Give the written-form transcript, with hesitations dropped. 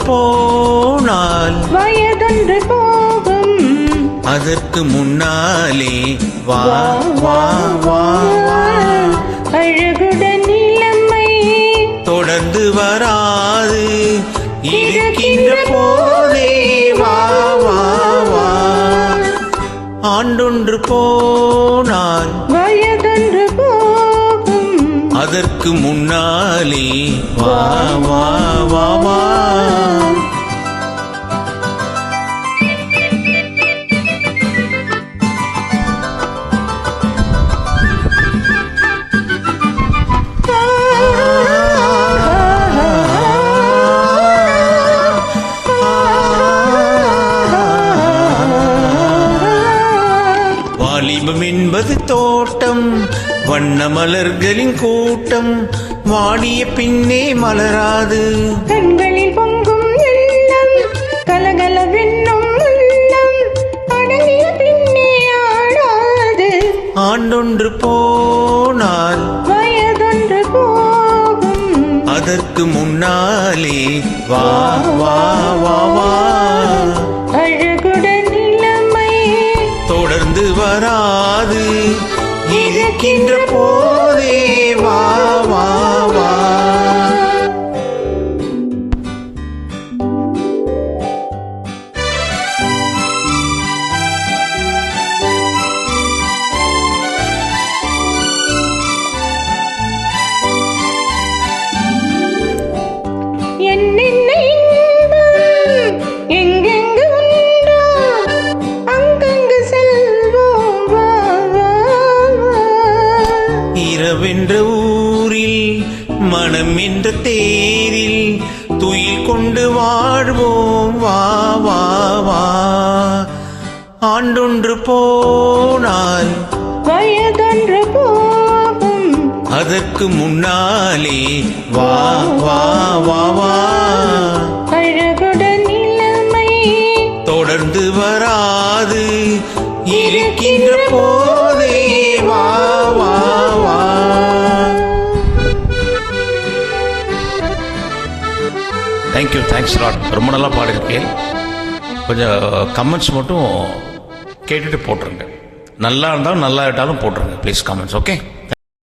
போனால் வயதொன்று போகும். அதற்கு முன்னாலே வா வா வா வா. அழகுடன் இளமை தொடர்ந்து வராது இருக்கின்ற போதே வா வா வா. ஆண்டொன்று போனால் வயதொன்று போகும். அதற்கு முன்னாலே வா வா வா வா. வாலிபம் என்பது தோட்டம், வண்ண மலர்களின் கூட்டம், வாடிய பின்னே மலராது. கண்களில் பொங்கும் எண்ணம், கலகலவென்னும் உள்ளம், அடங்கிய பின்னே ஆடாது. ஆண்டொன்று போனால் வயதொன்று போகும். அதற்கு முன்னாலே வா வா வா வா. அழகுடன் இளமை தொடர்ந்து வராது இருக்கின்ற போதே வா வா வா. என்னென்ன இன்பம் எங்கெங்கு உண்டோ அங்கங்கு செல்வோம் வா வா வா. இரவென்ற ஊரில் மனம் என்ற தேரில் துயில் கொண்டு வாழ்வோம் வா வா வா. ஆண்டொன்று போனால் வயதொன்று போகும். அதற்கு முன்னாலே வா வா வா வா. அழகுடன் இளமை தொடர்ந்து வராது இருக்கின்ற போதே வா வா வா. Thank you, thanks lot. ரொம்ப நல்லா பாடிருக்கேன். கொஞ்சம் கமெண்ட்ஸ் மட்டும் கேட்டுட்டு போட்டுருங்க. நல்லா இருந்தாலும் நல்லா இட்டாலும் போட்டுருங்க ப்ளீஸ் கமெண்ட்ஸ். ஓகே.